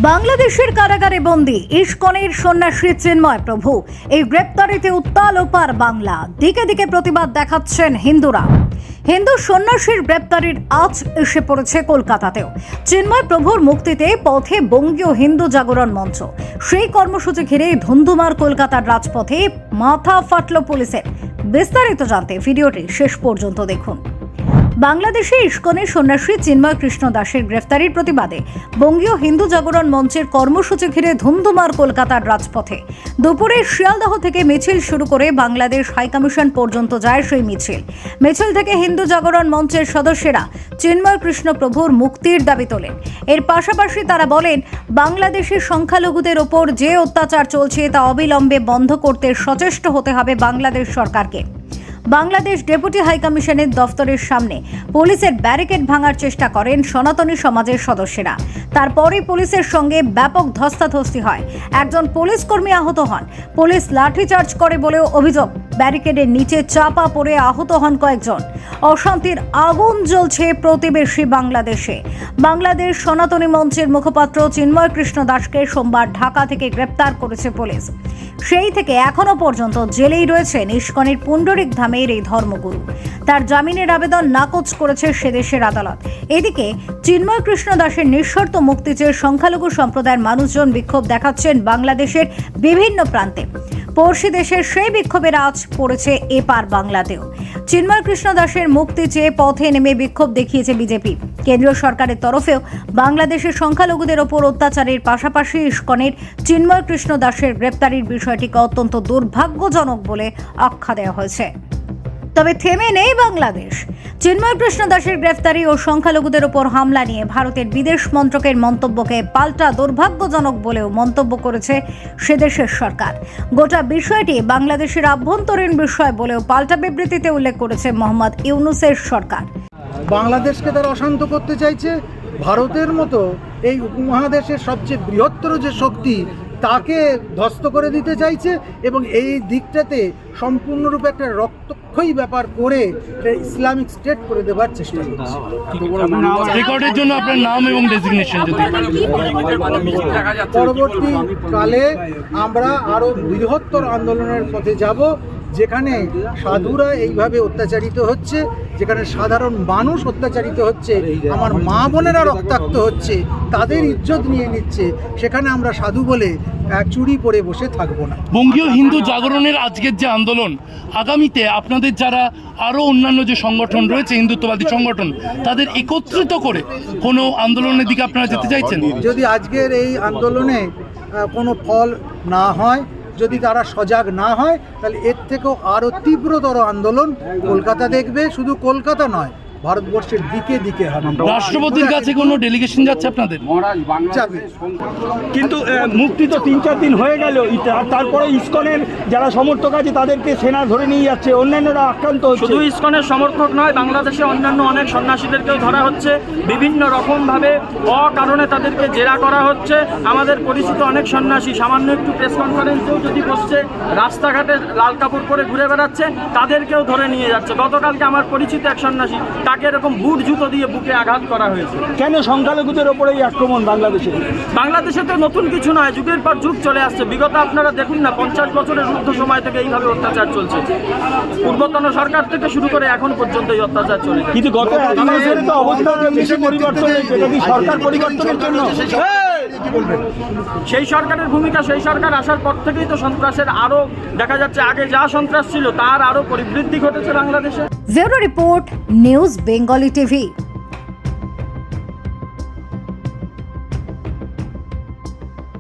বাংলাদেশের কারাগারে বন্দী ইস্কনের সন্ন্যাসী চিন্ময় প্রভু। এই গ্রেপ্তারিতে উত্তাল ওপার বাংলা। দিকে দিকে প্রতিবাদ দেখাচ্ছেন হিন্দুরা। হিন্দু সন্ন্যাসীর গ্রেপ্তারির আজ এসে পড়েছে কলকাতাতেও। চিন্ময় প্রভুর মুক্তিতে পথে বঙ্গীয় হিন্দু জাগরণ মঞ্চ। সেই কর্মসূচি ঘিরে ধুন্ধুমার কলকাতার রাজপথে মাথা ফাটল পুলিশের। বিস্তারিত জানতে ভিডিওটি শেষ পর্যন্ত দেখুন। বাংলাদেশে ইস্কনের সন্ন্যাসী চিন্ময় কৃষ্ণ দাসের গ্রেফতারির প্রতিবাদে বঙ্গীয় হিন্দু জাগরণ মঞ্চের কর্মসূচি ঘিরে ধুমধুমার কলকাতার রাজপথে। দুপুরে শিয়ালদহ থেকে মিছিল শুরু করে বাংলাদেশ হাইকমিশন পর্যন্ত যায় সেই মিছিল। মিছিল থেকে হিন্দু জাগরণ মঞ্চের সদস্যরা চিন্ময় কৃষ্ণ প্রভুর মুক্তির দাবি তোলেন। এর পাশাপাশি তারা বলেন, বাংলাদেশের সংখ্যালঘুদের ওপর যে অত্যাচার চলছে তা অবিলম্বে বন্ধ করতে সচেষ্ট হতে হবে বাংলাদেশ সরকারকে। বাংলাদেশ ডেপুটি হাইকমিশনের দফতরের সামনে পুলিশের ব্যারিকেড ভাঙার চেষ্টা করেন সনাতনী সমাজের সদস্যরা। তারপরে পুলিশের সঙ্গে ব্যাপক ধস্তাধস্তি হয়। একজন পুলিশ কর্মী আহত হন। পুলিশ লাঠিচার্জ করে বলেও অভিযোগ। ব্যারিকেডের নিচে চাপা পড়ে আহত হন কয়েকজন। অশান্তির আগুন জ্বলছে প্রতিবেশী বাংলাদেশে। বাংলাদেশ সনাতনী মঞ্চের মুখপাত্র চিন্ময় কৃষ্ণ দাসকে সোমবার ঢাকা থেকে গ্রেপ্তার করেছে পুলিশ। সেই থেকে এখনো পর্যন্ত জেলেই রয়েছেন ইস্কনের পুণ্ডরিক ধামের এই ধর্মগুরু। তার জামিনের আবেদন নাকচ করেছে সেদেশের আদালত। এদিকে চিন্ময় কৃষ্ণ দাসের নিঃশর্ত মুক্তি চেয়ে সংখ্যালঘু সম্প্রদায়ের মানুষজন বিক্ষোভ দেখাচ্ছেন বাংলাদেশের বিভিন্ন প্রান্তে। পড়শি দেশের সেই বিক্ষোভের আজ পড়েছে এপার বাংলাতেও। চিন্ময় কৃষ্ণ দাসের মুক্তি চেয়ে পথে নেমে বিক্ষোভ দেখিয়েছে বিজেপি। কেন্দ্রীয় সরকারের তরফেও বাংলাদেশের সংখ্যালঘুদের ওপর অত্যাচারের পাশাপাশি ইস্কনের চিন্ময় কৃষ্ণ দাসের গ্রেপ্তারির বিষয়টিকে অত্যন্ত দুর্ভাগ্যজনক বলে আখ্যা দেওয়া হয়েছে। তবে থেমে নেই বাংলাদেশ। চিন্ময় কৃষ্ণ দাসের গ্রেফতারি ও সংখ্যালঘুদের ওপর হামলা নিয়ে ভারতের বিদেশ মন্ত্রকের মন্তব্যকে পাল্টা দুর্ভাগ্যজনক বলেও মন্তব্য করেছে সেদেশের সরকার। গোটা বিষয়টি বাংলাদেশের আভ্যন্তরীণ বিষয় বলেও পাল্টা বিবৃতিতে উল্লেখ করেছে মোহাম্মদ ইউনূসের সরকার। বাংলাদেশকে তারা অশান্ত করতে চাইছে। ভারতের মতো এই উপমহাদেশের সবচেয়ে বৃহত্তর যে শক্তি তাকে ধ্বস্ত করে দিতে চাইছে এবং এই দিকটাতে সম্পূর্ণরূপে একটা রক্তক্ষয়ী ব্যাপার করে ইসলামিক স্টেট করে দেওয়ার চেষ্টা করছে। রেকর্ডের জন্য আপনার নাম এবং ডেজিগনেশন যদি পরবর্তীকালে আমরা আরো বৃহত্তর আন্দোলনের পথে যাব, যেখানে সাধুরা এইভাবে অত্যাচারিত হচ্ছে, যেখানে সাধারণ মানুষ অত্যাচারিত হচ্ছে, আমার মা বোনেরা রক্তাক্ত হচ্ছে, তাদের ইজ্জত নিয়ে নিচ্ছে, সেখানে আমরা সাধু বলে চুরি পরে বসে থাকবো না। বঙ্গীয় হিন্দু জাগরণের আজকের যে আন্দোলন, আগামীতে আপনাদের যারা আরও অন্যান্য যে সংগঠন রয়েছে হিন্দুত্ববাদী সংগঠন, তাদের একত্রিত করে কোনো আন্দোলনের দিকে আপনারা যেতে চাইছেন? যদি আজকের এই আন্দোলনে কোনো ফল না হয়, যদি তারা সজাগ না হয়, তাহলে এর থেকেও আরও তীব্রতর আন্দোলন কলকাতা দেখবে। শুধু কলকাতা নয়, ভারতবর্ষের দিকে দিকে হবে। রাষ্ট্রপতির কাছে কোনো ডেলিগেশন যাচ্ছে আপনাদের? কিন্তু মুক্তি তো 3-4 দিন হয়ে গেল, তারপরে ইসকনের যারা সমর্থক আছে তাদেরকে সেনা ধরে নিয়ে যাচ্ছে, অন্যান্যরা আক্রান্ত হচ্ছে। শুধু ইসকনের সমর্থক নয়, বাংলাদেশে অন্যান্য অনেক সন্ন্যাসীদেরকেও ধরা হচ্ছে। বিভিন্ন রকমভাবে অকারণে তাদেরকে জেরা করা হচ্ছে। আমাদের পরিচিত অনেক সন্ন্যাসী সামান্য একটু প্রেস কনফারেন্সেও যদি বসছে, রাস্তাঘাটে লাল কাপড় পরে ঘুরে বেড়াচ্ছে, তাদেরকেও ধরে নিয়ে যাচ্ছে। গতকালকে আমার পরিচিত এক সন্ন্যাসী, তাকে এরকম বুট জুতো দিয়ে বুকে আঘাত করা হয়েছে। কেন সংখ্যালঘুদের ওপরে এই আক্রমণ বাংলাদেশে? বাংলাদেশে তো নতুন কিছু নয়, যুগের পর যুগ চলে আসছে। বিগত আপনারা দেখুন না, 50 বছরের ঊর্ধ্ব সময় থেকে এইভাবে অত্যাচার চলছে। পূর্বতন সরকার থেকে শুরু করে এখন পর্যন্ত এই অত্যাচার চলে। কিন্তু গত 1 বছরে তো অবস্থা পরিবর্তন হয়েছে, এটা কি সরকার পরিবর্তনের জন্য? সেই সরকারের ভূমিকা, সেই সরকার আসার পর থেকেই তো সন্ত্রাসের আরো দেখা যাচ্ছে, আগে যা সন্ত্রাস ছিল তার আরো পরিবৃদ্ধি ঘটেছে বাংলাদেশে। Bureau report, news Bengali TV.